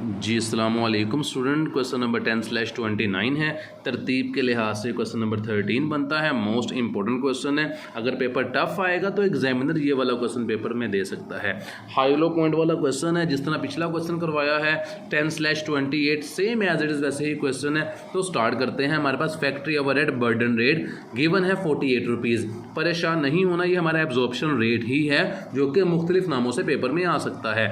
जी अस्सलाम वालेकुम student. Question number 10/29 है। तरतीब के लिहाज से क्वेश्चन नंबर 13 बनता है। मोस्ट इंपॉर्टेंट क्वेश्चन है। अगर पेपर टफ आएगा तो एग्जामिनर ये वाला क्वेश्चन पेपर में दे सकता है। हाई लो पॉइंट वाला क्वेश्चन है, जिस तरह पिछला क्वेश्चन करवाया है 10/28 सेम एज इट इज़ वैसे ही क्वेश्चन है। तो स्टार्ट करते हैं। हमारे पास factory overhead burden rate given है 48 रुपीज़। परेशान नहीं होना, ये हमारा एब्जॉर्प्शन रेट ही है जो कि मुख्तलिफ नामों से पेपर में आ सकता है।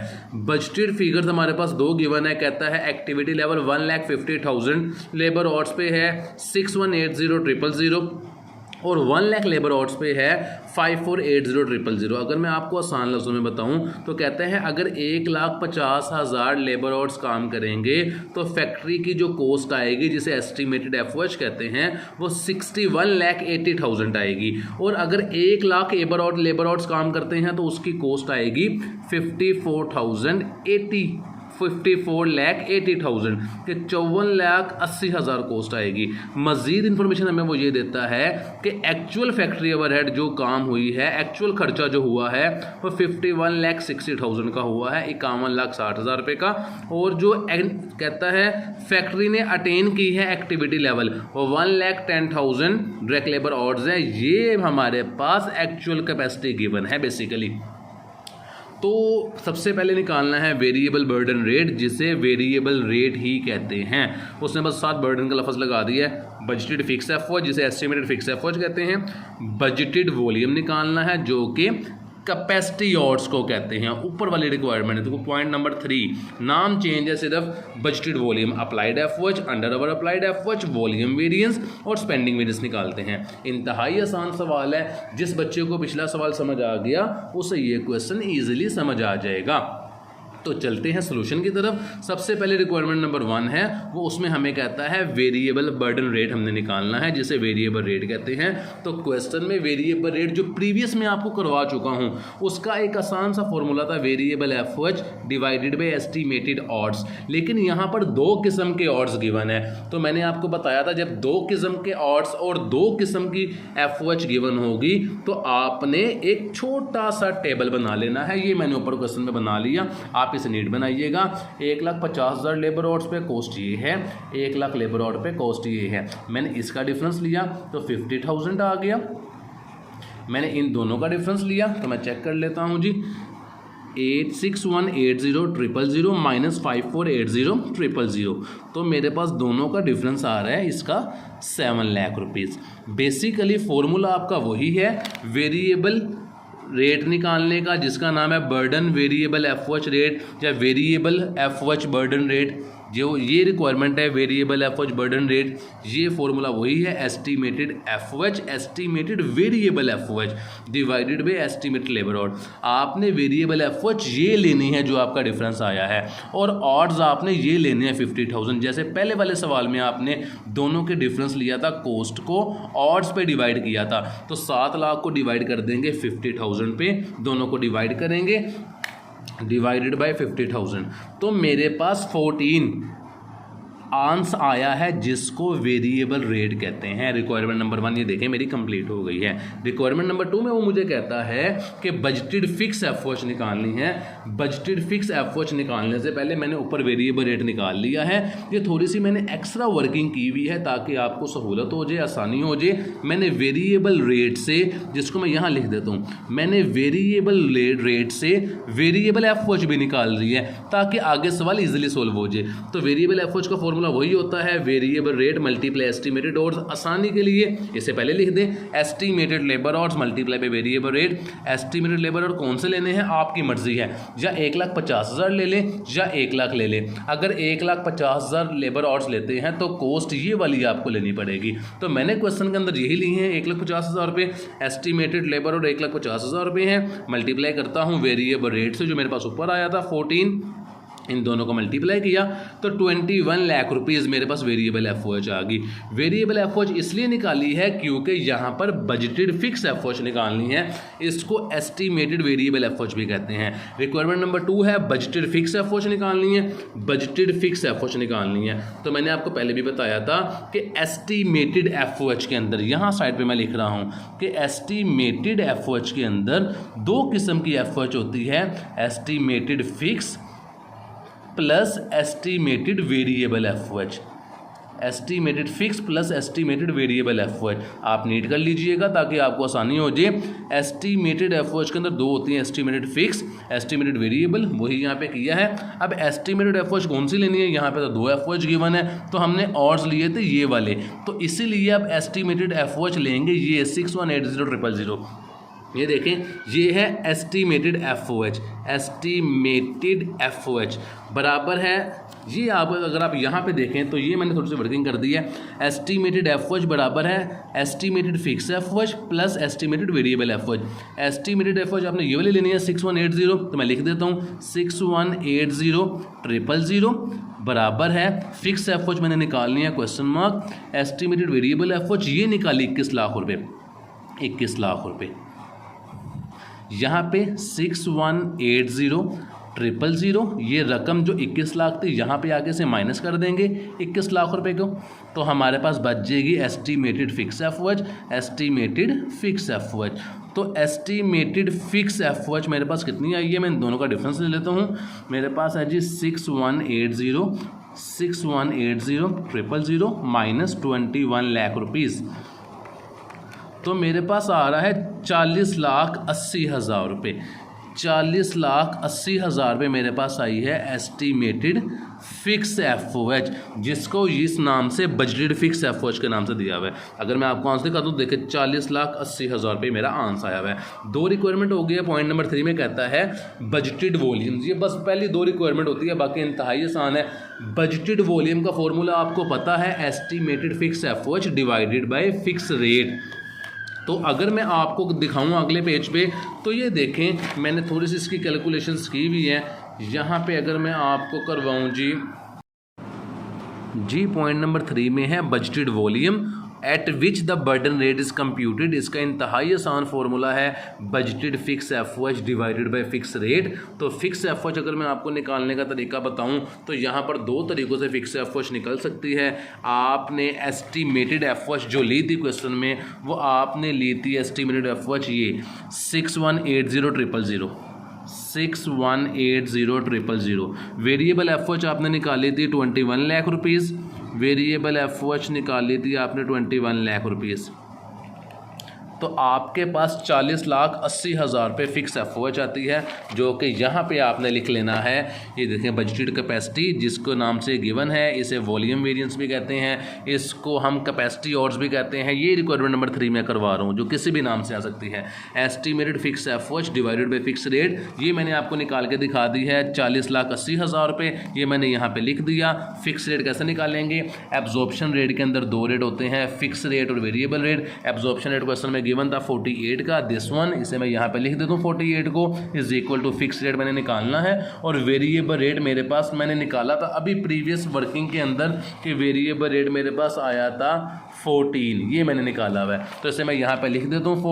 बजटेड फिगर्स हमारे पास दो गिवन है। कहता है एक्टिविटी लेवल 1,50,000, लेबर ऑर्ड्स पे है 6180,000 और 1 लाख लेबर ऑर्ड्स पे है 5480,000। अगर मैं आपको आसान लफ्ज़ों में बताऊं तो कहते हैं अगर 1,50,000 लेबर ऑर्ड्स काम करेंगे तो फैक्ट्री की जो कॉस्ट आएगी, जिसे एस्टिमेटेड एफओएच कहते हैं, वो 61,80,000 आएगी। और अगर 1 लाख लेबर ऑर्ड्स काम करते हैं तो उसकी कॉस्ट आएगी 54,80,000 कि 54,80,000 कॉस्ट आएगी। मजीद इंफॉर्मेशन हमें वो ये देता है कि एक्चुअल फैक्ट्री ओवरहेड जो काम हुई है, एक्चुअल खर्चा जो हुआ है वो 51,60,000 का हुआ है, 51,60,000 रुपये का। और जो कहता है फैक्ट्री ने अटेन की है एक्टिविटी लेवल वो 1,10,000 डायरेक्ट लेबर ऑर्ड्स है। ये हमारे पास एक्चुअल कैपेसिटी गिवन है बेसिकली। तो सबसे पहले निकालना है वेरिएबल बर्डन रेट, जिसे वेरिएबल रेट ही कहते हैं। उसने बस साथ बर्डन का लफ्ज़ लगा दिया है। बजटेड फिक्स एफओएच, जिसे एस्टिमेटेड फिक्स एफओएच कहते हैं। बजटेड वॉल्यूम निकालना है जो कि कैपेसिटी ऑर्ड्स को कहते हैं। ऊपर वाली रिक्वायरमेंट है। तो पॉइंट नंबर 3, नाम चेंज है सिर्फ। Budgeted volume, applied FOH, under over applied FOH, volume variance और स्पेंडिंग वेरिएंस निकालते हैं। इंतहाई आसान सवाल है। जिस बच्चे को पिछला सवाल समझ आ गया उसे ये क्वेश्चन ईजिली समझ आ जाएगा। तो चलते हैं सोल्यूशन की तरफ। सबसे पहले रिक्वायरमेंट नंबर 1 है, वो उसमें हमें कहता है वेरिएबल बर्डन रेट हमने निकालना है, जिसे वेरिएबल रेट कहते हैं। तो क्वेश्चन में वेरिएबल रेट जो प्रीवियस में आपको करवा चुका हूं, उसका एक आसान सा फॉर्मूला था variable FOH divided by estimated odds. लेकिन यहाँ पर 2 किस्म के ऑर्ड्स गिवन है। तो मैंने आपको बताया था जब 2 किस्म के ऑर्ड्स और 2 किस्म की एफओएच गिवन होगी तो आपने एक छोटा सा टेबल बना लेना है। ये मैंने ऊपर क्वेश्चन में बना लिया, आप इसे नीट बनाइएगा। 1,50,000 लेबर ऑर्ड्स पे कॉस्ट ये है, 1 लाख लेबर ऑर्ड पे कॉस्ट ये है। मैंने इसका डिफरेंस लिया तो 50,000 आ गया। मैंने इन दोनों का डिफरेंस लिया तो मैं चेक कर लेता हूं जी। 86180,000 माइनस 5480,000, तो मेरे पास दोनों का डिफरेंस आ रहा है इसका 7 लाख रुपीज़। बेसिकली फॉर्मूला आपका वही है वेरिएबल रेट निकालने का, जिसका नाम है बर्डन वेरिएबल एफओएच रेट या वेरिएबल एफओएच बर्डन रेट। जो ये रिक्वायरमेंट है वेरिएबल एफओएच बर्डन रेट, ये फॉर्मूला वही है estimated FOH, estimated variable FOH divided by estimated labour hour. आपने वेरिएबल एफओएच ये लेनी है जो आपका डिफरेंस आया है, और ऑर्ड्स आपने ये लेने हैं 50,000। जैसे पहले वाले सवाल में आपने दोनों के डिफरेंस लिया था, कॉस्ट को ऑर्ड्स पे डिवाइड किया था। तो 7 लाख को डिवाइड कर देंगे 50,000 पे, दोनों को डिवाइड करेंगे डिवाइडेड बाय 50,000। तो मेरे पास 14 आंसर आया है, जिसको वेरिएबल रेट कहते हैं। रिक्वायरमेंट नंबर 1 ये देखें मेरी कंप्लीट हो गई है। रिक्वायरमेंट नंबर 2 में वो मुझे कहता है कि बजटेड फिक्स एफओएच निकालनी है। बजटेड फिक्स एफओएच निकालने से पहले मैंने ऊपर वेरिएबल रेट निकाल लिया है। ये थोड़ी सी मैंने एक्स्ट्रा वर्किंग की हुई है ताकि आपको सहूलत हो जाए, आसानी हो जाए। मैंने वेरिएबल रेट से, जिसको मैं यहाँ लिख देता हूँ, मैंने वेरिएबल रेट से वेरिएबल एफओएच भी निकाल रही है ताकि आगे सवाल इजीली सोल्व हो जाए। तो वेरिएबल एफओएच का फॉर्मूला वही होता है variable rate multiply estimated hours. आसानी के लिए इसे पहले लिख दें, estimated labour hours multiply by variable rate. Estimated labour hour कौन से लेने हैं आपकी मर्जी है, या 1,50,000 ले लें या 1 लाख ले लें। अगर 1,50,000 लेबर ऑर्ड्स लेते हैं तो कॉस्ट ये वाली आपको लेनी पड़ेगी। तो मैंने क्वेश्चन के अंदर यही ली है 1,50,000 रुपये। एस्टिमेटेड लेबर ऑर्ड 1,50,000 रुपये है। मल्टीप्लाई करता हूँ वेरिएबल रेट से जो मेरे पास ऊपर आया था 14, इन दोनों को मल्टीप्लाई किया तो 21 लाख रुपीज़ मेरे पास वेरिएबल एफओएच आ गई। वेरिएबल एफओएच इसलिए निकाली है क्योंकि यहाँ पर बजटेड फिक्स एफओएच निकालनी है। इसको एस्टिमेटेड वेरिएबल एफओएच भी कहते हैं। रिक्वायरमेंट नंबर 2 है बजटेड फिक्स एफओएच निकालनी है। बजटेड फिक्स एफओएच निकालनी है तो मैंने आपको पहले भी बताया था कि एस्टिमेटेड एफओएच के अंदर, यहाँ साइड पर मैं लिख रहा हूँ कि एस्टिमेटेड एफओएच के अंदर 2 किस्म की एफओएच होती है, estimated fix plus estimated variable FOH, estimated fix plus estimated variable FOH। आप नीट कर लीजिएगा ताकि आपको आसानी हो जाए। एस्टिमेटेड FOH के अंदर दो होती हैं, एस्टिमेटेड फिक्स, एस्टिमेटेड वेरिएबल, वही यहाँ पे किया है। अब एस्टिमेटेड FOH कौन सी लेनी है, यहाँ पे तो दो FOH गिवन है, तो हमने ऑर्ड्स लिए थे ये वाले, तो इसीलिए अब एस्टिमेटेड FOH लेंगे ये 6180,000। ये देखें, ये है एस्टिमेटेड FOH, एस्टिमेटेड FOH बराबर है ये। आप अगर आप यहाँ पे देखें तो ये मैंने थोड़ी सी वर्किंग कर दी है। एस्टिमेटेड FOH बराबर है estimated fix FOH plus estimated variable FOH। Estimated FOH आपने ये वाली लेनी है 6180, तो मैं लिख देता हूँ 6180,000 बराबर है फिक्स FOH मैंने निकालनी है question mark, estimated variable FOH ये निकाली 21 लाख रुपये, 21 लाख रुपये। यहाँ पे 6180,000 ये रकम जो 21 लाख थी यहाँ पे आगे से माइनस कर देंगे 21 लाख रुपए को, तो हमारे पास बच जाएगी estimated fix FOH, estimated fix FOH। तो एस्टिमेटेड फिक्स FOH मेरे पास कितनी आई है, मैं इन दोनों का डिफरेंस ले लेता हूँ। मेरे पास है जी 6180,000 माइनस 21 लाख रुपीज़, तो मेरे पास आ रहा है 40,80,000 रुपये। 40,80,000 रुपये मेरे पास आई है एस्टिमेटेड फिक्स FOH, जिसको इस नाम से बजटेड फिक्स FOH के नाम से दिया हुआ है। अगर मैं आपको आंसर दिखा दूँ, देखिए 40,80,000 रुपये मेरा आंसर आया हुआ है। दो रिक्वायरमेंट हो गई है। पॉइंट नंबर 3 में कहता है बजटेड वॉल्यूम्स, ये बस पहली दो रिक्वायरमेंट होती है, बाकी इंतहाई आसान है। बजटेड वॉल्यूम का फॉर्मूला आपको पता है, estimated fix FOH divided by fix rate. तो अगर मैं आपको दिखाऊं अगले पेज पे, तो ये देखें मैंने थोड़ी सी इसकी कैलकुलेशंस की हुई है। यहाँ पे अगर मैं आपको करवाऊं जी पॉइंट नंबर 3 में है budgeted volume at which the burden rate is computed. इसका इंतहाई आसान फार्मूला है budgeted fix FOH divided by fix rate. तो फिक्स FOH अगर मैं आपको निकालने का तरीका बताऊं तो यहाँ पर दो तरीक़ों से फिक्स FOH निकल सकती है। आपने एस्टिमेटेड FOH जो ली थी क्वेश्चन में, वो आपने ली थी एस्टिमेटेड FOH ये 6180,000, 6180,000। वेरिएबल FOH आपने निकाली थी 21 लाख रुपीज़, वेरिएबल FOH निकाली थी आपने 21 लाख रुपीज़। तो आपके पास 40,80,000 रुपये फिक्स FOH आती है, जो कि यहाँ पे आपने लिख लेना है। ये देखें बजटेड कैपेसिटी जिसको नाम से गिवन है, इसे वॉल्यूम वेरिएंस भी कहते हैं, इसको हम कैपेसिटी ऑर्ड्स भी कहते हैं। ये रिक्वायरमेंट नंबर 3 में करवा रहा हूँ, जो किसी भी नाम से आ सकती है। Estimated fix FOH divided by fix rate, ये मैंने आपको निकाल के दिखा दी है 40,80,000 रुपये, ये मैंने यहाँ पर लिख दिया। फिक्स रेट कैसे निकालेंगे, एब्जॉर्प्शन रेट के अंदर दो रेट होते हैं, फिक्स रेट और variable rate. Absorption rate question में गिवन था 48 का, दिस वन, इसे मैं यहाँ पे लिख देता हूँ 48 को is equal to fix rate मैंने निकालना है। और वेरिएबल रेट मेरे पास मैंने निकाला था अभी प्रीवियस वर्किंग के अंदर कि वेरिएबल रेट मेरे पास आया था 14, ये मैंने निकाला हुआ है। तो इसे मैं यहाँ पे लिख देता हूँ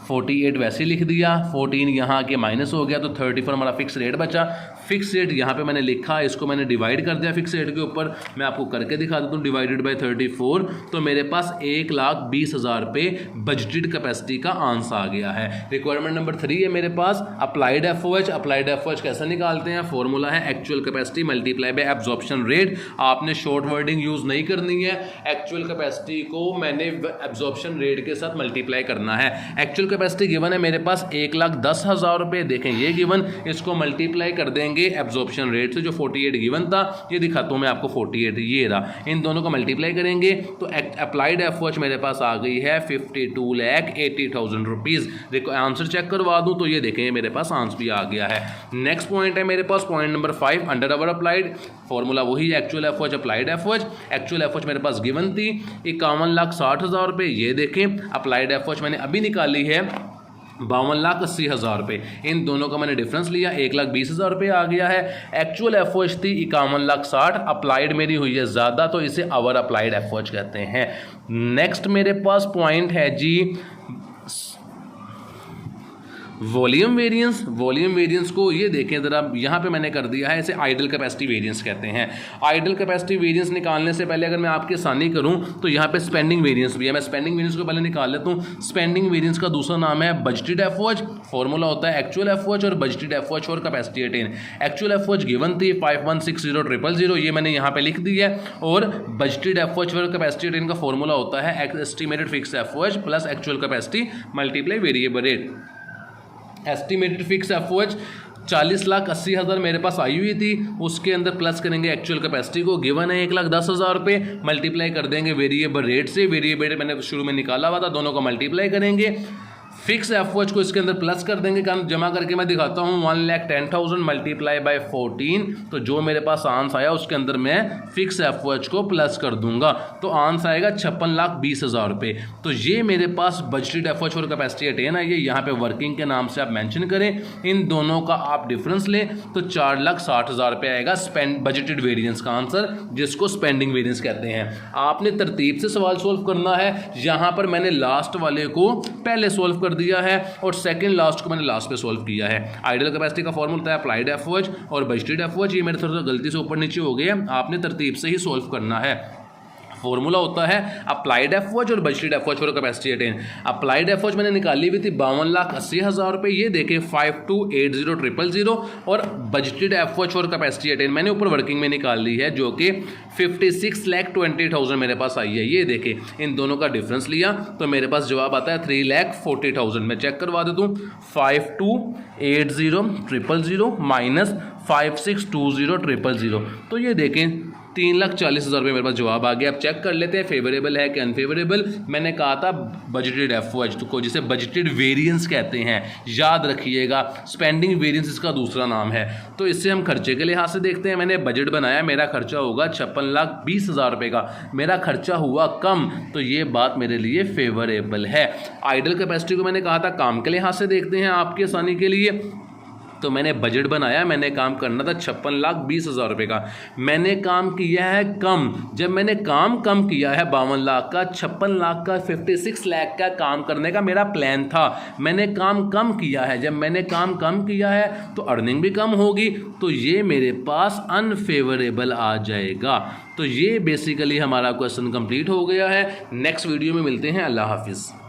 48 वैसे लिख दिया, 14 यहाँ के माइनस हो गया, तो 34 हमारा फिक्स रेट बचा। फिक्स रेट यहाँ पे मैंने लिखा, इसको मैंने डिवाइड कर दिया फिक्स रेट के ऊपर। मैं आपको करके दिखा देता हूँ, डिवाइडेड बाय 34, तो मेरे पास 1,20,000 रुपये बजटेड कैपेसिटी का आंसर आ गया है। रिक्वायरमेंट नंबर 3 है मेरे पास अप्लाइड FOH। अप्लाइड FOH कैसे निकालते हैं, फॉर्मूला है actual capacity multiply by absorption rate. आपने शॉर्ट वर्डिंग यूज़ नहीं करनी है, एक्चुअल कैपेसिटी को मैंने एब्जॉर्प्शन रेट के साथ मल्टीप्लाई करना है। एक्चुअल कैपेसिटी गिवन है मेरे पास 1,10,000 रुपये, देखें ये गिवन, इसको मल्टीप्लाई कर देंगे एब्जॉर्प्शन रेट से जो 48 गिवन था, ये दिखाता हूं मैं आपको 48, ये रहा, इन दोनों को मल्टीप्लाई करेंगे तो अप्लाइड FOH मेरे पास आ गई है 52,80,000 रुपीज़। देखो आंसर चेक करवा दूं तो ये देखें मेरे पास आंसर भी आ गया है। नेक्स्ट पॉइंट है मेरे पास point number 5 under over applied, formula वही है actual FOH applied FOH। Actual FOH मेरे पास गिवन थी 51,60,000 रुपये, ये देखें अप्लाइड FOH मैंने अभी निकाली है 52,80,000 रुपये। इन दोनों का मैंने डिफरेंस लिया, 1,20,000 रुपये आ गया है। एक्चुअल FOH थी 51,60,000, अप्लाइड मेरी हुई है ज़्यादा, तो इसे अवर अप्लाइड FOH कहते हैं। नेक्स्ट मेरे पास पॉइंट है जी वॉल्यूम वेरिएंस को ये देखें ज़रा, यहाँ पे मैंने कर दिया है इसे आइडल कैपेसिटी वेरिएंस कहते हैं। आइडल कैपेसिटी वेरिएंस निकालने से पहले अगर मैं आपकी आसानी करूँ तो यहाँ पे स्पेंडिंग वेरिएंस भी है, मैं स्पेंडिंग वेरिएंस को पहले निकाल लेता हूँ। स्पेंडिंग वेरिएंस का दूसरा नाम है बजटेड एफओएच, फॉर्मूला होता है एक्चुअल एफओएच और budgeted FOH for capacity attain. Actual FOH given थी 5160,000, ये मैंने यहाँ पे लिख दी है, और budgeted FOH for capacity attain का फॉर्मूला होता है estimated fix FOH plus actual capacity multiply variable rate. Estimated fix FOH 40,80,000 मेरे पास आई हुई थी, उसके अंदर प्लस करेंगे एक्चुअल कैपेसिटी को, गिवन है 1,10,000 रुपये, मल्टीप्लाई कर देंगे वेरिएबल रेट से, वेरिएबल रेट मैंने शुरू में निकाला हुआ था, दोनों को मल्टीप्लाई करेंगे, फिक्स एफओएच को इसके अंदर प्लस कर देंगे, कारण जमा करके मैं दिखाता हूँ 1,10,000 मल्टीप्लाई बाय 14, तो जो मेरे पास आंसर आया उसके अंदर मैं फिक्स एफओएच को प्लस कर दूंगा, तो आंसर आएगा 56,20,000 रुपये। तो ये मेरे पास बजटेड एफओएच और कैपेसिटी अटेन है, ये यहाँ पे वर्किंग के नाम से आप मेंशन करें, इन दोनों का आप डिफरेंस लें तो 4,60,000 रुपये आएगा स्पेंड बजटेड वेरिएंस का आंसर, जिसको स्पेंडिंग वेरिएंस कहते हैं। आपने तरतीब से सवाल सोल्व करना है, यहाँ पर मैंने लास्ट वाले को पहले सोल्व कर दिया है और सेकंड लास्ट को मैंने लास्ट पे सोल्व किया है। आइडियल कैपेसिटी का फॉर्मूला होता है अप्लाइड एफओएच और बजटेड एफओएच, ये मेरे थोड़ा सा गलती से ऊपर नीचे हो गया, आपने तरतीब से ही सोल्व करना है। फॉर्मूला होता है अप्लाइड एफओएच और budgeted FOH for capacity attain. Applied FOH मैंने निकाली हुई थी 52,80,000 रुपये, ये देखें 5280,000, और budgeted FOH for capacity attain मैंने ऊपर वर्किंग में निकाल ली है जो कि 56,20,000 मेरे पास आई है। ये देखें इन दोनों का डिफरेंस लिया तो मेरे पास जवाब आता है 3,40,000। मैं चेक करवा देता हूँ, 5280,000 माइनस 5620,000, तो ये देखें 3,40,000 रुपये मेरे पास जवाब आ गया। अब चेक कर लेते हैं फेवरेबल है कि अनफेवरेबल। मैंने कहा था बजटेड एफओएच को जिसे बजटेड वेरिएंस कहते हैं, याद रखिएगा, स्पेंडिंग वेरिएंस इसका दूसरा नाम है। तो इससे हम खर्चे के लिहाज से देखते हैं, मैंने बजट बनाया, मेरा खर्चा होगा 56,20,000 रुपये का, मेरा खर्चा हुआ कम, तो ये बात मेरे लिए फेवरेबल है। आइडल कैपेसिटी को मैंने कहा था काम के लिहाज से देखते हैं आपकी आसानी के लिए, तो मैंने बजट बनाया, मैंने काम करना था 56,20,000 रुपये का, मैंने काम किया है कम। जब मैंने काम कम किया है 52 लाख का, 56 लाख का, 56 लाख का काम करने का मेरा प्लान था, मैंने काम कम किया है। जब मैंने काम कम किया है तो अर्निंग भी कम होगी, तो ये मेरे पास अनफेवरेबल आ जाएगा। तो ये बेसिकली हमारा क्वेश्चन कंप्लीट हो गया है। नेक्स्ट वीडियो में मिलते हैं, अल्लाह हाफिज़।